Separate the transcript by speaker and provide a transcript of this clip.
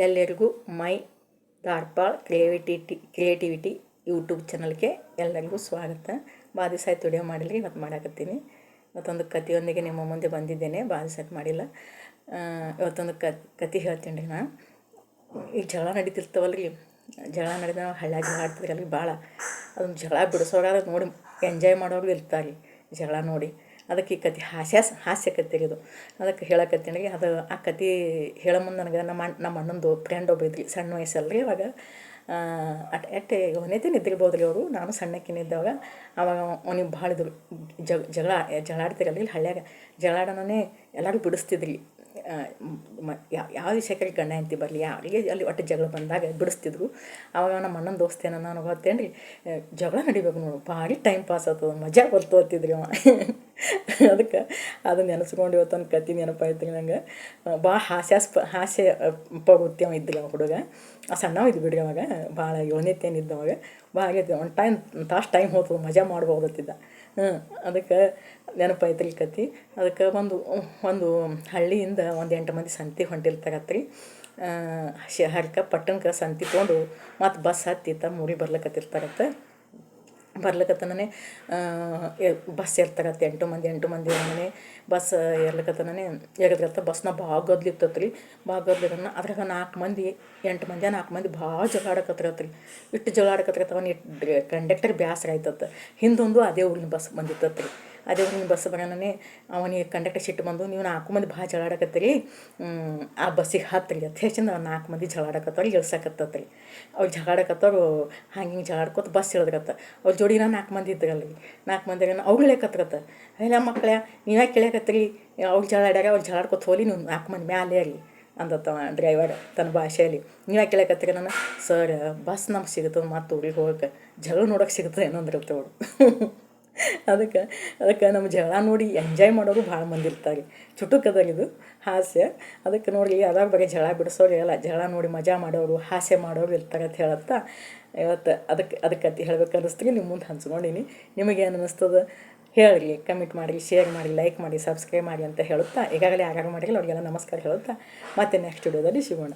Speaker 1: ಎಲ್ಲರಿಗೂ ಮೈ Dharwad creativity YouTube ಚಾನಲ್ಗೆ ಎಲ್ಲರಿಗೂ ಸ್ವಾಗತ. ಭಾಳ ದಿವಸ ಆಯ್ತು ವಿಡಿಯೋ ಮಾಡಿಲ್ಲ, ಇವತ್ತು ಮಾಡಾಕತ್ತೀನಿ. ಇವತ್ತೊಂದು ಕಥೆಯೊಂದಿಗೆ ನಿಮ್ಮ ಮುಂದೆ ಬಂದಿದ್ದೇನೆ. ಭಾಳ ದಿವಸ ಆಯ್ತು ಮಾಡಿಲ್ಲ. ಇವತ್ತೊಂದು ಕತೆ ಹೇಳ್ತೀನಿ ರೀ. ನಾನು ಈಗ ಜಗಳ ನಡೀತಿರ್ತಾವಲ್ರಿ, ಜಗಳ ನಡೆದ ಹಳ್ಳ್ಯಾಗ ಜಗಳ ಆಡ್ತಿದ್ರಲ್ಲಿ ಭಾಳ ಅದೊಂದು ಜಗಳ ಬಿಡಿಸೋರು ನೋಡಿ ಎಂಜಾಯ್ ಮಾಡೋರು ಇರ್ತಾರೆ ಜಗಳ ನೋಡಿ. ಅದಕ್ಕೆ ಈ ಕತೆ ಹಾಸ್ಯ ಕತೆ ಇದು. ಅದಕ್ಕೆ ಹೇಳಕತ್ತೀನಿ ರೀ. ಅದು ಆ ಕತೆ ಹೇಳೋ ಮುಂದೆ ನನಗೆ ನಮ್ಮ ಅಣ್ಣಂದು ಫ್ರೆಂಡ್ ಒಬ್ಬ ಇದ್ರಿ, ಸಣ್ಣ ವಯಸ್ಸಲ್ರಿ. ಅವಾಗ ಎಟ್ಟೆ ಅವನೇತೇನು ಇದ್ದಿರ್ಬೋದು ರೀ ಅವರು. ನಾನು ಸಣ್ಣಕ್ಕಿನಿದ್ದವಾಗ ಅವಾಗ ಅವನಿಗೆ ಭಾಳ ಇದ್ರು ಜಗಳ ಆಡ್ತಿರಲ್ಲ ಇಲ್ಲಿ ಹಳ್ಳ್ಯಾಗ. ಜಗಳ ಆಡೋನೇ ಎಲ್ಲರೂ ಬಿಡಿಸ್ತಿದ್ರಿ. ಯಾವ ವಿಷಯಕ್ಕೆ ಗಂಡ ಹೆಂಡತಿ ಬರಲಿ ಯಾರಿಗೆ ಅಲ್ಲಿ ಒಟ್ಟು ಜಗಳ ಬಂದಾಗ ಬಿಡಿಸ್ತಿದ್ರು. ಆವಾಗ ನಮ್ಮ ಅಣ್ಣನ ದೋಸ್ತ ಏನೋ ನಾನು ಗೊತ್ತೇನು ರೀ, ಜಗಳ ನಡಿಬೇಕು ನೋಡು, ಭಾರಿ ಟೈಮ್ ಪಾಸ್ ಆಗ್ತದೆ, ಮಜಾ ಬರ್ತು ಅಂತಿದ್ರಿ ಅವ. ಅದಕ್ಕೆ ಅದನ್ನು ನೆನೆಸ್ಕೊಂಡು ಇವತ್ತೊಂದು ಕತೆ ನೆನಪಾಯ್ತು ನಂಗೆ. ಭಾಳ ಹಾಸ್ಯ ಪ್ರವೃತ್ತಿ ಅವ ಇದ್ರಿ ಅವ ಹುಡುಗ. ಸಣ್ಣವ ಇದ್ದು ಬಿಡ್ರಿ ಅವಾಗ, ಭಾಳ ಏನಿದ್ದ ಅವಾಗ. ಭಾಳ ಆಗೈತಿ ಒಂದು ತಾಸು ಟೈಮ್ ಹೋಗ್ತದೆ, ಮಜಾ ಮಾಡ್ಬೋದತ್ತಿದ್ದ. ಅದಕ್ಕೆ ನೆನಪಾಯ್ತು ರೀ ಕತೆ. ಅದಕ್ಕೆ ಒಂದು ಹಳ್ಳಿಯಿಂದ ಒಂದು 8 ಮಂದಿ ಸಂತಿಗೆ ಹೊಂಟಿರ್ತಾರತ್ರಿ. ಶಹರಕ್ಕೆ ಪಟ್ಟಣಕ್ಕೆ ಸಂತಿ ತೊಗೊಂಡು ಮತ್ತು ಬಸ್ ಹತ್ತಿ ತಮ್ಮ ಊರಿಗೆ ಬರ್ಲಿಕ್ಕತ್ತಿರ್ತಾರತ್ತೆ. ಬರ್ಲಿಕ್ಕತ್ತನೇ ಬಸ್ ಏರ್ತಾರತ್ತೆ. 8 ಮಂದಿ ಮನೆ ಬಸ್ ಏರ್ಲಿಕ್ಕತ್ತನೇ ಬಸ್ನ ಭಾಳ ಗದ್ಲಿರ್ತೈತೆ ರೀ. ಭಾಳ ಗದ್ಲಿರೋಣ ಅದ್ರಾಗ 4 ಮಂದಿ ಭಾಳ ಜಗಳ ಆಡಕತ್ತಿರತ್ರಿ. ಇಟ್ಟು ಜಗಳ ಆಡಕತ್ತಿರತ್ತವನು ಕಂಡಕ್ಟರ್ ಬ್ಯಾಸರ ಆಯ್ತತ್ತೆ. ಹಿಂದೊಂದು ಅದೇ ಊರಿನ ಬಸ್ ಬಂದಿತ್ತತ್ರಿ. ಅದೇ ಊರಿನ ಬಸ್ ಬರೋಣನೆ ಅವನಿಗೆ ಕಂಡಕ್ಟರ್ ಸಿಟ್ಟು ಬಂದು, ನೀವು 4 ಮಂದಿ ಭಾಳ ಜಗಳ ಆಡಕತ್ತೀರಿ, ಆ ಬಸ್ಸಿಗೆ ಹತ್ತಿರಿ ಅಂತ ಹೆಚ್ಚಿಂದ 4 ಮಂದಿ ಜಗಳ ಆಡಕತ್ತವ್ರು ಇಳ್ಸಕತ್ತತ್ರಿ. ಅವ್ರು ಜಗಳ ಆಡಕತ್ತವ್ರು ಹಂಗೆ ಜಗಳ ಆಡ್ಕೊತ ಬಸ್ ಇಳಿದ್ರತ್ತ. ಅವ್ರ ಜೋಡಿನ 4 ಮಂದಿ ಇದ್ರಲ್ಲ ರೀ. 4 ಮಂದಿ ಅವ್ರು ಇಳಿಯಕತ್ರತ್ತ. ಎಲ್ಲ ಮಕ್ಕಳೇ ನೀವ್ಯಾಕೆ ಕೇಳಕತ್ತೀರಿ, ಅವ್ರು ಜಗಳ ಆಡ್ಯಾರ, ಅವ್ರು ಜಗಳ ಆಡ್ಕೊತ ಹೋಲಿ, ನೀವು 4 ಮಂದಿ ಮ್ಯಾಲೆ ರೀ ಅಂದತ್ತವ ಡ್ರೈವರ್ ತನ್ನ ಭಾಷೆಯಲ್ಲಿ. ನೀವ್ಯಾಕೆ ಕೇಳಕತ್ತೀರಿ ನಾನು, ಸರ್ ಬಸ್ ನಮ್ಗೆ ಸಿಗುತ್ತದೆ ಮತ್ತು ಊರಿಗೆ ಹೋಗಕ್ಕೆ, ಜಗಳ ನೋಡೋಕೆ ಸಿಗುತ್ತದೆ ಏನಂದ್ರತ್ತ ಅವಳು. ಅದಕ್ಕೆ ನಮ್ಮ ಜಗಳ ನೋಡಿ ಎಂಜಾಯ್ ಮಾಡೋರು ಭಾಳ ಮಂದಿ ಇರ್ತಾರೆ. ಚುಟುಕದಾಗ ಇದು ಹಾಸ್ಯ. ಅದಕ್ಕೆ ನೋಡಿ ಅದಾಗ ಬರೀ ಜಗಳ ಬಿಡಿಸೋರು ಎಲ್ಲ, ಜಗಳ ನೋಡಿ ಮಜಾ ಮಾಡೋರು ಹಾಸ್ಯ ಮಾಡೋರು ಇರ್ತಾರೆ ಅಂತ ಹೇಳುತ್ತಾ ಇವತ್ತು ಅದಕ್ಕೆ ಕತೆ ಹೇಳ್ಬೇಕು ಅನ್ನಿಸ್ತೀರಿ, ನಿಮ್ಮ ಮುಂದೆ ಹಂಚ್ಕೊಂಡೀನಿ. ನಿಮಗೇನು ಅನ್ನಿಸ್ತದೆ ಹೇಳಿರಿ, ಕಮೆಂಟ್ ಮಾಡಿರಿ, ಶೇರ್ ಮಾಡಿ, ಲೈಕ್ ಮಾಡಿ, ಸಬ್ಸ್ಕ್ರೈಬ್ ಮಾಡಿ ಅಂತ ಹೇಳುತ್ತಾ, ಈಗಾಗಲೇ ಯಾರು ಮಾಡಿರಲ್ಲ ಅವ್ರಿಗೆಲ್ಲ ನಮಸ್ಕಾರ ಹೇಳುತ್ತಾ ಮತ್ತೆ ನೆಕ್ಸ್ಟ್ ವಿಡಿಯೋದಲ್ಲಿ ಸಿಗೋಣ.